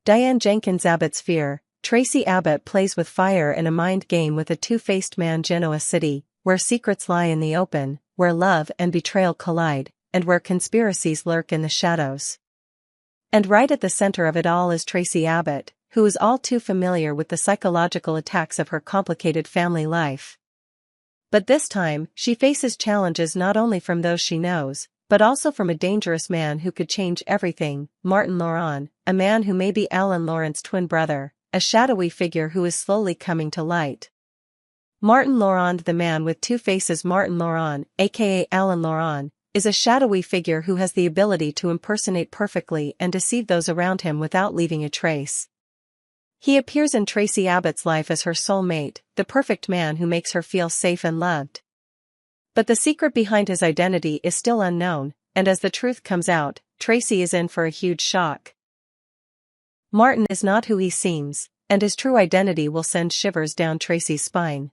Diane Jenkins Abbott's fear. Traci Abbott plays with fire in a mind game with a two-faced man. Genoa City, where secrets lie in the open, where love and betrayal collide, and where conspiracies lurk in the shadows. And right at the center of it all is Traci Abbott, who is all too familiar with the psychological attacks of her complicated family life. But this time, she faces challenges not only from those she knows, but also from a dangerous man who could change everything, Martin Laurent, a man who may be Alan Laurent's twin brother, a shadowy figure who is slowly coming to light. Martin Laurent, the man with two faces. Martin Laurent, aka Alan Laurent, is a shadowy figure who has the ability to impersonate perfectly and deceive those around him without leaving a trace. He appears in Traci Abbott's life as her soulmate, the perfect man who makes her feel safe and loved. But the secret behind his identity is still unknown, and as the truth comes out, Traci is in for a huge shock. Martin is not who he seems, and his true identity will send shivers down Traci's spine.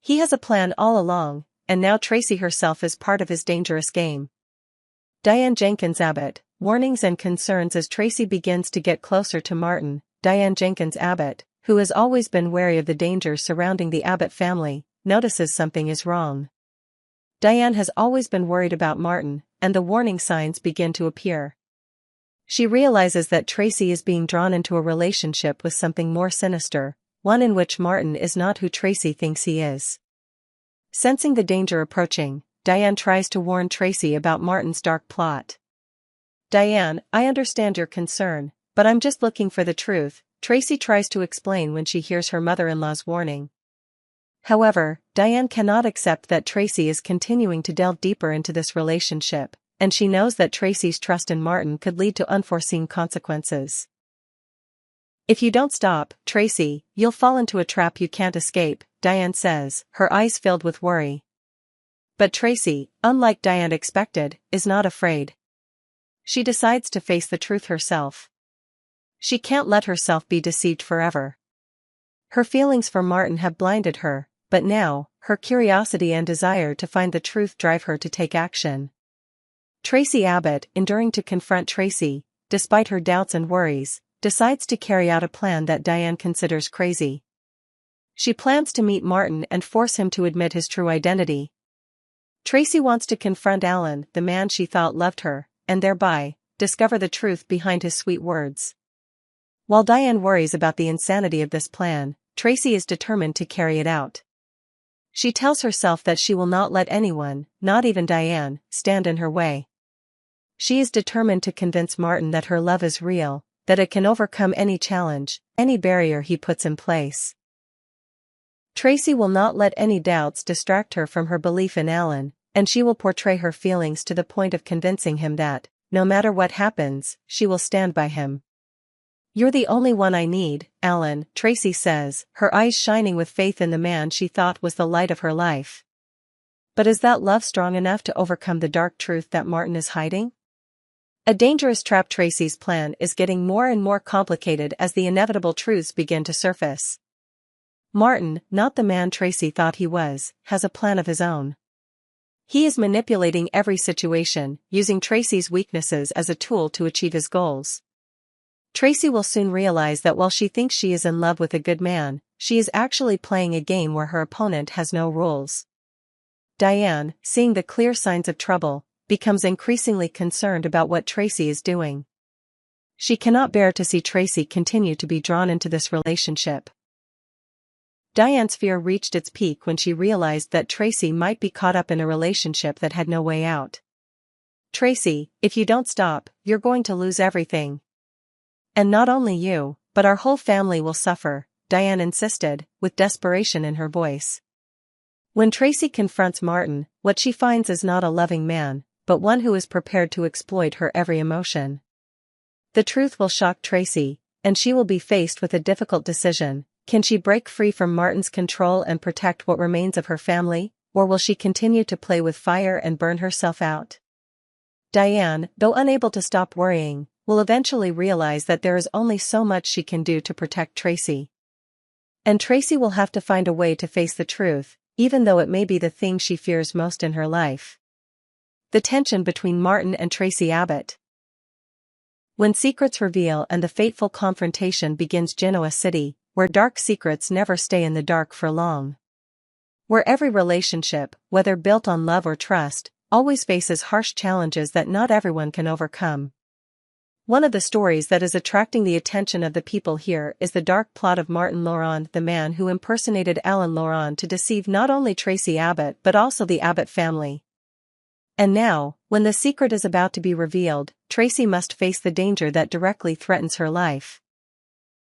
He has a plan all along, and now Traci herself is part of his dangerous game. Diane Jenkins Abbott, warnings and concerns. As Traci begins to get closer to Martin, Diane Jenkins Abbott, who has always been wary of the dangers surrounding the Abbott family, notices something is wrong. Diane has always been worried about Martin, and the warning signs begin to appear. She realizes that Traci is being drawn into a relationship with something more sinister, one in which Martin is not who Traci thinks he is. Sensing the danger approaching, Diane tries to warn Traci about Martin's dark plot. "Diane, I understand your concern, but I'm just looking for the truth," Traci tries to explain when she hears her mother-in-law's warning. However, Diane cannot accept that Traci is continuing to delve deeper into this relationship, and she knows that Traci's trust in Martin could lead to unforeseen consequences. "If you don't stop, Traci, you'll fall into a trap you can't escape," Diane says, her eyes filled with worry. But Traci, unlike Diane expected, is not afraid. She decides to face the truth herself. She can't let herself be deceived forever. Her feelings for Martin have blinded her, but now, her curiosity and desire to find the truth drive her to take action. Traci Abbott, enduring to confront Traci, despite her doubts and worries, decides to carry out a plan that Diane considers crazy. She plans to meet Martin and force him to admit his true identity. Traci wants to confront Alan, the man she thought loved her, and thereby, discover the truth behind his sweet words. While Diane worries about the insanity of this plan, Traci is determined to carry it out. She tells herself that she will not let anyone, not even Diane, stand in her way. She is determined to convince Martin that her love is real, that it can overcome any challenge, any barrier he puts in place. Traci will not let any doubts distract her from her belief in Alan, and she will portray her feelings to the point of convincing him that, no matter what happens, she will stand by him. "You're the only one I need, Alan," Traci says, her eyes shining with faith in the man she thought was the light of her life. But is that love strong enough to overcome the dark truth that Martin is hiding? A dangerous trap. Traci's plan is getting more and more complicated as the inevitable truths begin to surface. Martin, not the man Traci thought he was, has a plan of his own. He is manipulating every situation, using Traci's weaknesses as a tool to achieve his goals. Traci will soon realize that while she thinks she is in love with a good man, she is actually playing a game where her opponent has no rules. Diane, seeing the clear signs of trouble, becomes increasingly concerned about what Traci is doing. She cannot bear to see Traci continue to be drawn into this relationship. Diane's fear reached its peak when she realized that Traci might be caught up in a relationship that had no way out. "Traci, if you don't stop, you're going to lose everything. And not only you, but our whole family will suffer," Diane insisted, with desperation in her voice. When Traci confronts Martin, what she finds is not a loving man, but one who is prepared to exploit her every emotion. The truth will shock Traci, and she will be faced with a difficult decision. Can she break free from Martin's control and protect what remains of her family, or will she continue to play with fire and burn herself out? Diane, though unable to stop worrying, will eventually realize that there is only so much she can do to protect Traci. And Traci will have to find a way to face the truth, even though it may be the thing she fears most in her life. The tension between Martin and Traci Abbott. When secrets reveal and the fateful confrontation begins, Genoa City, where dark secrets never stay in the dark for long. Where every relationship, whether built on love or trust, always faces harsh challenges that not everyone can overcome. One of the stories that is attracting the attention of the people here is the dark plot of Martin Laurent, the man who impersonated Alain Laurent to deceive not only Traci Abbott but also the Abbott family. And now, when the secret is about to be revealed, Traci must face the danger that directly threatens her life.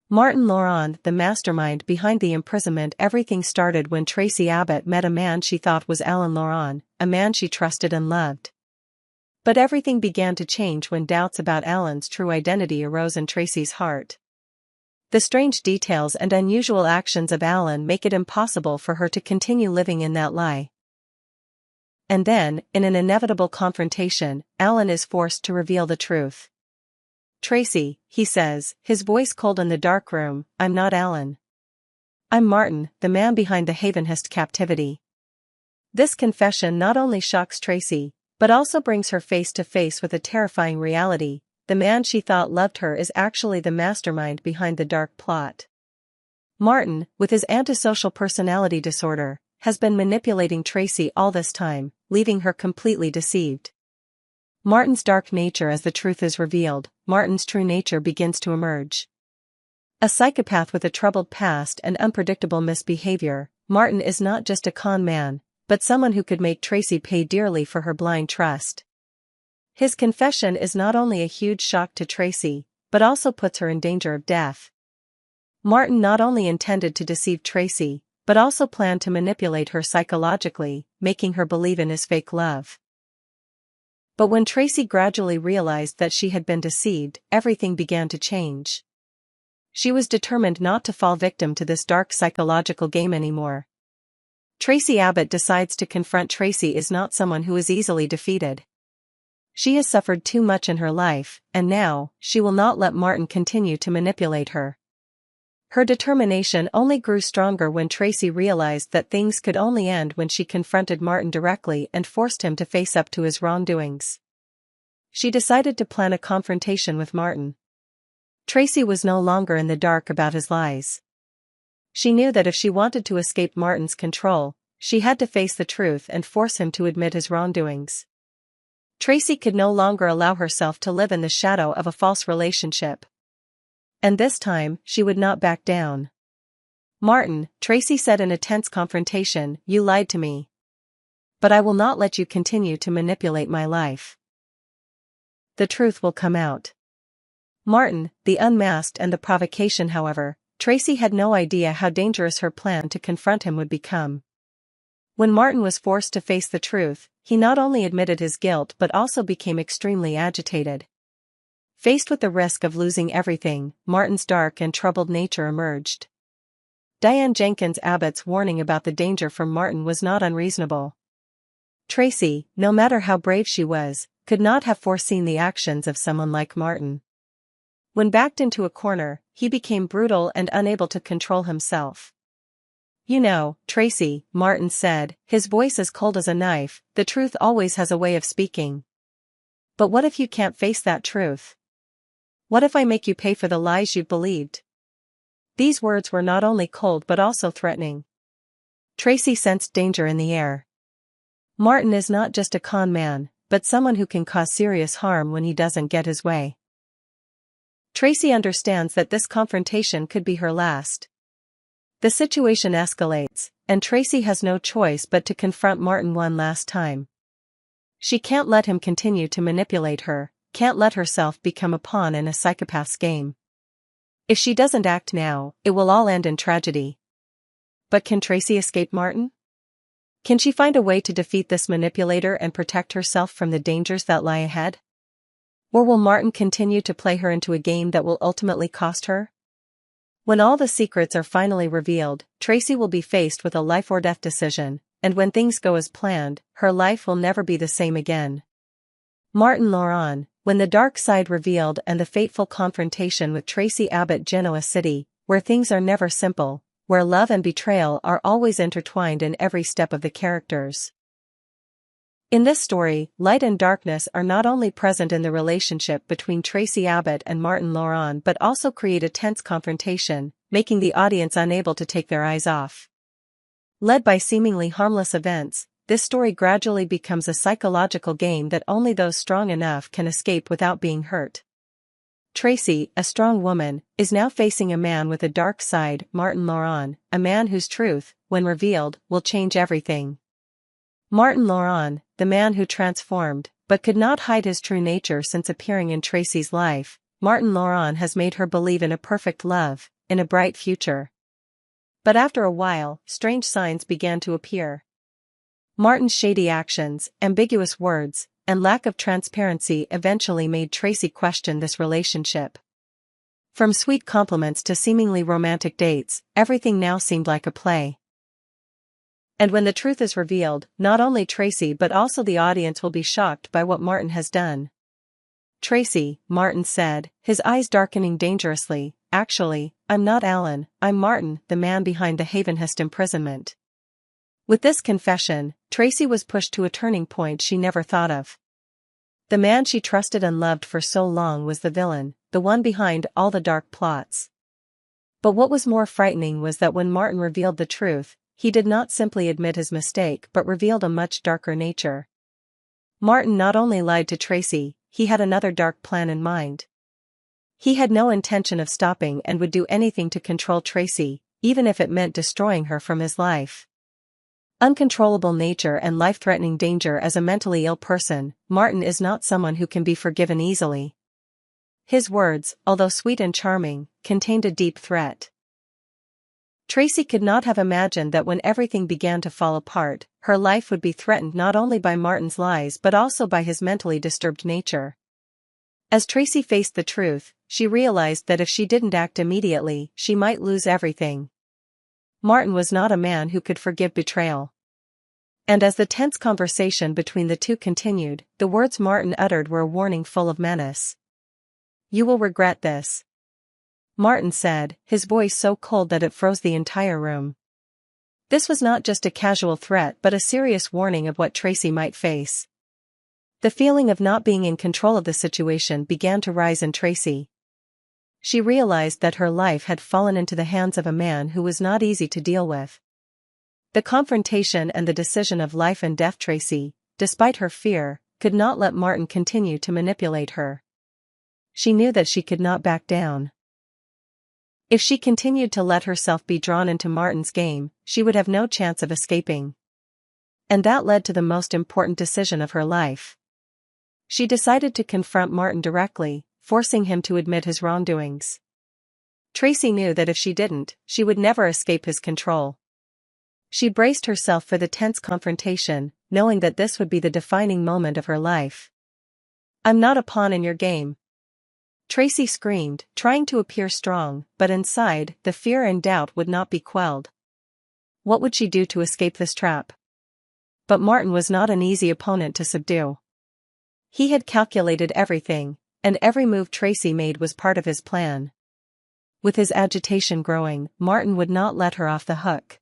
Martin Laurent, the mastermind behind the imprisonment. Everything started when Traci Abbott met a man she thought was Alain Laurent, a man she trusted and loved. But everything began to change when doubts about Alain's true identity arose in Traci's heart. The strange details and unusual actions of Alain make it impossible for her to continue living in that lie. And then, in an inevitable confrontation, Alain is forced to reveal the truth. "Traci," he says, his voice cold in the dark room, "I'm not Alain. I'm Martin, the man behind the Havenhurst captivity." This confession not only shocks Traci, but also brings her face to face with a terrifying reality: the man she thought loved her is actually the mastermind behind the dark plot. Martin, with his antisocial personality disorder, has been manipulating Traci all this time, leaving her completely deceived. Martin's dark nature. As the truth is revealed, Martin's true nature begins to emerge. A psychopath with a troubled past and unpredictable misbehavior, Martin is not just a con man, but someone who could make Traci pay dearly for her blind trust. His confession is not only a huge shock to Traci, but also puts her in danger of death. Martin not only intended to deceive Traci, but also planned to manipulate her psychologically, making her believe in his fake love. But when Traci gradually realized that she had been deceived, everything began to change. She was determined not to fall victim to this dark psychological game anymore. Traci Abbott decides to confront. Traci is not someone who is easily defeated. She has suffered too much in her life, and now, she will not let Martin continue to manipulate her. Her determination only grew stronger when Traci realized that things could only end when she confronted Martin directly and forced him to face up to his wrongdoings. She decided to plan a confrontation with Martin. Traci was no longer in the dark about his lies. She knew that if she wanted to escape Martin's control, she had to face the truth and force him to admit his wrongdoings. Traci could no longer allow herself to live in the shadow of a false relationship. And this time, she would not back down. "Martin," Traci said in a tense confrontation, "you lied to me. But I will not let you continue to manipulate my life. The truth will come out." Martin, the unmasked and the provocation. However, Traci had no idea how dangerous her plan to confront him would become. When Martin was forced to face the truth, he not only admitted his guilt but also became extremely agitated. Faced with the risk of losing everything, Martin's dark and troubled nature emerged. Diane Jenkins Abbott's warning about the danger from Martin was not unreasonable. Traci, no matter how brave she was, could not have foreseen the actions of someone like Martin. When backed into a corner, he became brutal and unable to control himself. "You know, Traci," Martin said, his voice as cold as a knife, "the truth always has a way of speaking. But what if you can't face that truth? What if I make you pay for the lies you've believed?" These words were not only cold but also threatening. Traci sensed danger in the air. Martin is not just a con man, but someone who can cause serious harm when he doesn't get his way. Traci understands that this confrontation could be her last. The situation escalates, and Traci has no choice but to confront Martin one last time. She can't let him continue to manipulate her, can't let herself become a pawn in a psychopath's game. If she doesn't act now, it will all end in tragedy. But can Traci escape Martin? Can she find a way to defeat this manipulator and protect herself from the dangers that lie ahead? Or will Martin continue to play her into a game that will ultimately cost her? When all the secrets are finally revealed, Traci will be faced with a life-or-death decision, and when things go as planned, her life will never be the same again. Martin Laurent, when the dark side revealed and the fateful confrontation with Traci Abbott. Genoa City, where things are never simple, where love and betrayal are always intertwined in every step of the characters. In this story, light and darkness are not only present in the relationship between Traci Abbott and Martin Laurent but also create a tense confrontation, making the audience unable to take their eyes off. Led by seemingly harmless events, this story gradually becomes a psychological game that only those strong enough can escape without being hurt. Traci, a strong woman, is now facing a man with a dark side, Martin Laurent, a man whose truth, when revealed, will change everything. Martin Laurent, the man who transformed, but could not hide his true nature since appearing in Traci's life, Martin Laurent has made her believe in a perfect love, in a bright future. But after a while, strange signs began to appear. Martin's shady actions, ambiguous words, and lack of transparency eventually made Traci question this relationship. From sweet compliments to seemingly romantic dates, everything now seemed like a play. And when the truth is revealed, not only Traci but also the audience will be shocked by what Martin has done. "Traci," Martin said, his eyes darkening dangerously, "actually, I'm not Alan, I'm Martin, the man behind the Havenhurst imprisonment." With this confession, Traci was pushed to a turning point she never thought of. The man she trusted and loved for so long was the villain, the one behind all the dark plots. But what was more frightening was that when Martin revealed the truth, he did not simply admit his mistake but revealed a much darker nature. Martin not only lied to Traci, he had another dark plan in mind. He had no intention of stopping and would do anything to control Traci, even if it meant destroying her from his life. Uncontrollable nature and life-threatening danger. As a mentally ill person, Martin is not someone who can be forgiven easily. His words, although sweet and charming, contained a deep threat. Traci could not have imagined that when everything began to fall apart, her life would be threatened not only by Martin's lies but also by his mentally disturbed nature. As Traci faced the truth, she realized that if she didn't act immediately, she might lose everything. Martin was not a man who could forgive betrayal. And as the tense conversation between the two continued, the words Martin uttered were a warning full of menace. "You will regret this," Martin said, his voice so cold that it froze the entire room. This was not just a casual threat but a serious warning of what Traci might face. The feeling of not being in control of the situation began to rise in Traci. She realized that her life had fallen into the hands of a man who was not easy to deal with. The confrontation and the decision of life and death. Traci, despite her fear, could not let Martin continue to manipulate her. She knew that she could not back down. If she continued to let herself be drawn into Martin's game, she would have no chance of escaping. And that led to the most important decision of her life. She decided to confront Martin directly, forcing him to admit his wrongdoings. Traci knew that if she didn't, she would never escape his control. She braced herself for the tense confrontation, knowing that this would be the defining moment of her life. "I'm not a pawn in your game," Traci screamed, trying to appear strong, but inside, the fear and doubt would not be quelled. What would she do to escape this trap? But Martin was not an easy opponent to subdue. He had calculated everything, and every move Traci made was part of his plan. With his agitation growing, Martin would not let her off the hook.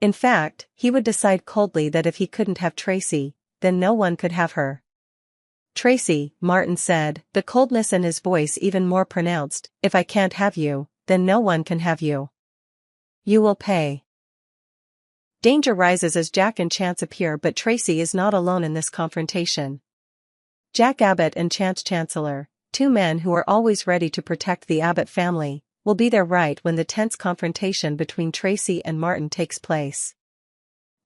In fact, he would decide coldly that if he couldn't have Traci, then no one could have her. "Traci," Martin said, the coldness in his voice even more pronounced, "if I can't have you, then no one can have you. You will pay." Danger rises as Jack and Chance appear, but Traci is not alone in this confrontation. Jack Abbott and Chance Chancellor, two men who are always ready to protect the Abbott family, will be there right when the tense confrontation between Traci and Martin takes place.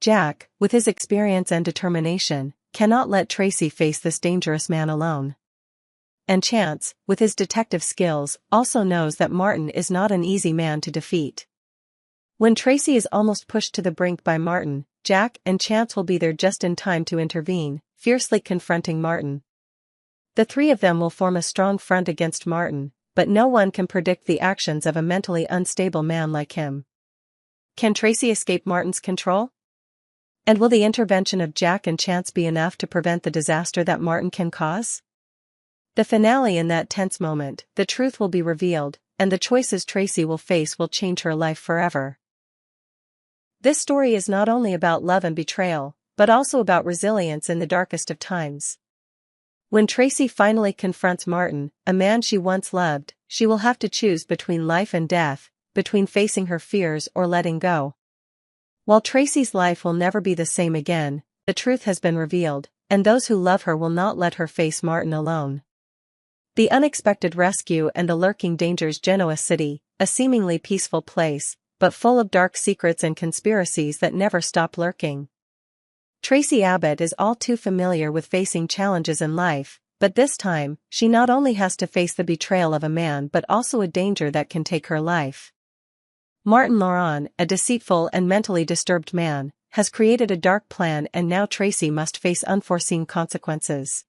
Jack, with his experience and determination, cannot let Traci face this dangerous man alone. And Chance, with his detective skills, also knows that Martin is not an easy man to defeat. When Traci is almost pushed to the brink by Martin, Jack and Chance will be there just in time to intervene, fiercely confronting Martin. The three of them will form a strong front against Martin, but no one can predict the actions of a mentally unstable man like him. Can Traci escape Martin's control? And will the intervention of Jack and Chance be enough to prevent the disaster that Martin can cause? The finale. In that tense moment, the truth will be revealed, and the choices Traci will face will change her life forever. This story is not only about love and betrayal, but also about resilience in the darkest of times. When Traci finally confronts Martin, a man she once loved, she will have to choose between life and death, between facing her fears or letting go. While Traci's life will never be the same again, the truth has been revealed, and those who love her will not let her face Martin alone. The unexpected rescue and the lurking dangers. Genoa City, a seemingly peaceful place, but full of dark secrets and conspiracies that never stop lurking. Traci Abbott is all too familiar with facing challenges in life, but this time, she not only has to face the betrayal of a man but also a danger that can take her life. Martin Laurent, a deceitful and mentally disturbed man, has created a dark plan, and now Traci must face unforeseen consequences.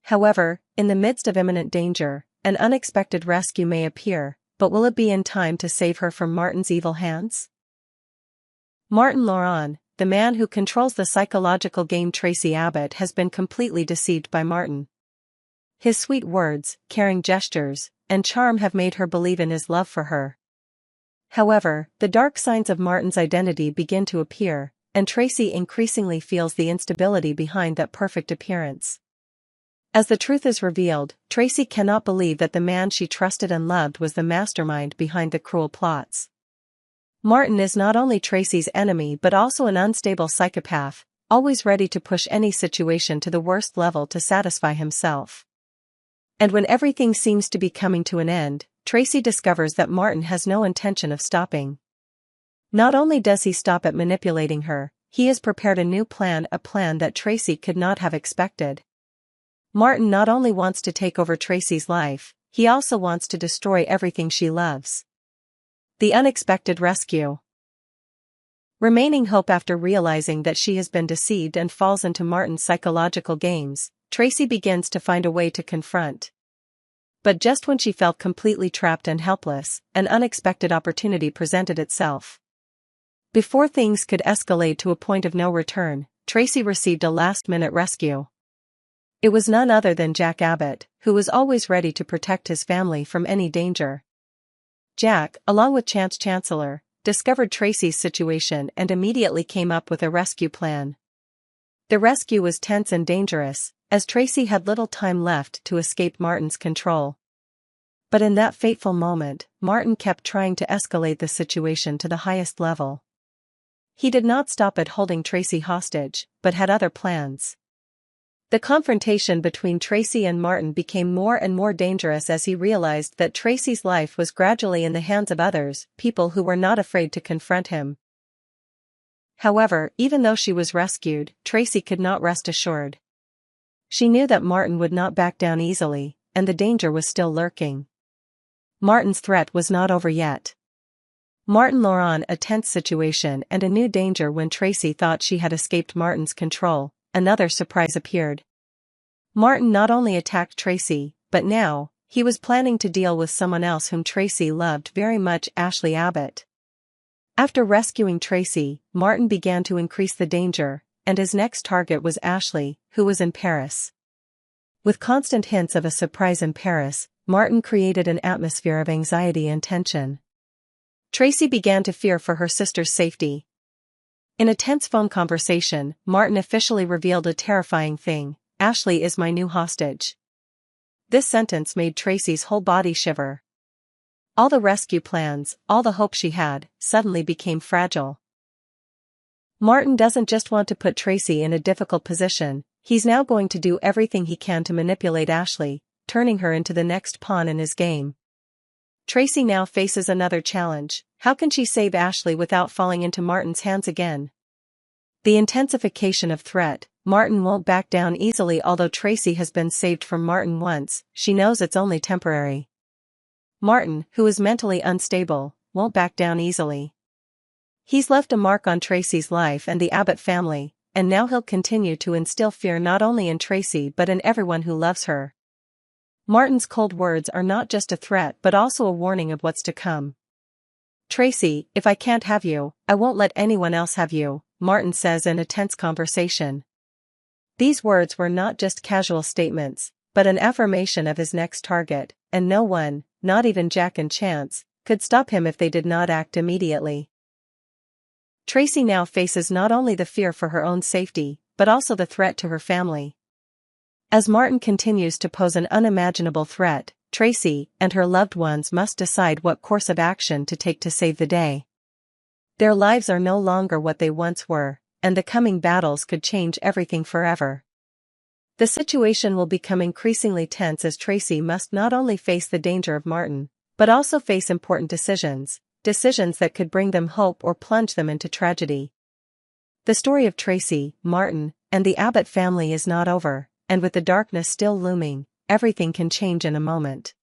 However, in the midst of imminent danger, an unexpected rescue may appear, but will it be in time to save her from Martin's evil hands? Martin Laurent, the man who controls the psychological game. Traci Abbott has been completely deceived by Martin. His sweet words, caring gestures, and charm have made her believe in his love for her. However, the dark signs of Martin's identity begin to appear, and Traci increasingly feels the instability behind that perfect appearance. As the truth is revealed, Traci cannot believe that the man she trusted and loved was the mastermind behind the cruel plots. Martin is not only Traci's enemy but also an unstable psychopath, always ready to push any situation to the worst level to satisfy himself. And when everything seems to be coming to an end, Traci discovers that Martin has no intention of stopping. Not only does he stop at manipulating her, he has prepared a new plan, a plan that Traci could not have expected. Martin not only wants to take over Traci's life, he also wants to destroy everything she loves. The unexpected rescue. Remaining hope. After realizing that she has been deceived and falls into Martin's psychological games, Traci begins to find a way to confront. But just when she felt completely trapped and helpless, an unexpected opportunity presented itself. Before things could escalate to a point of no return, Traci received a last-minute rescue. It was none other than Jack Abbott, who was always ready to protect his family from any danger. Jack, along with Chance Chancellor, discovered Traci's situation and immediately came up with a rescue plan. The rescue was tense and dangerous, as Traci had little time left to escape Martin's control. But in that fateful moment, Martin kept trying to escalate the situation to the highest level. He did not stop at holding Traci hostage, but had other plans. The confrontation between Traci and Martin became more and more dangerous as he realized that Traci's life was gradually in the hands of others, people who were not afraid to confront him. However, even though she was rescued, Traci could not rest assured. She knew that Martin would not back down easily, and the danger was still lurking. Martin's threat was not over yet. Martin Laurent, a tense situation and a new danger. When Traci thought she had escaped Martin's control, another surprise appeared. Martin not only attacked Traci, but now, he was planning to deal with someone else whom Traci loved very much, Ashley Abbott. After rescuing Traci, Martin began to increase the danger, and his next target was Ashley, who was in Paris. With constant hints of a surprise in Paris, Martin created an atmosphere of anxiety and tension. Traci began to fear for her sister's safety. In a tense phone conversation, Martin officially revealed a terrifying thing: "Ashley is my new hostage." This sentence made Traci's whole body shiver. All the rescue plans, all the hope she had, suddenly became fragile. Martin doesn't just want to put Traci in a difficult position, he's now going to do everything he can to manipulate Ashley, turning her into the next pawn in his game. Traci now faces another challenge: how can she save Ashley without falling into Martin's hands again? The intensification of threat. Martin won't back down easily. Although Traci has been saved from Martin once, she knows it's only temporary. Martin, who is mentally unstable, won't back down easily. He's left a mark on Traci's life and the Abbott family, and now he'll continue to instill fear not only in Traci but in everyone who loves her. Martin's cold words are not just a threat but also a warning of what's to come. "Traci, if I can't have you, I won't let anyone else have you," Martin says in a tense conversation. These words were not just casual statements, but an affirmation of his next target, and no one, not even Jack and Chance, could stop him if they did not act immediately. Traci now faces not only the fear for her own safety, but also the threat to her family. As Martin continues to pose an unimaginable threat, Traci and her loved ones must decide what course of action to take to save the day. Their lives are no longer what they once were, and the coming battles could change everything forever. The situation will become increasingly tense as Traci must not only face the danger of Martin, but also face important decisions that could bring them hope or plunge them into tragedy. The story of Traci, Martin, and the Abbott family is not over, and with the darkness still looming, everything can change in a moment.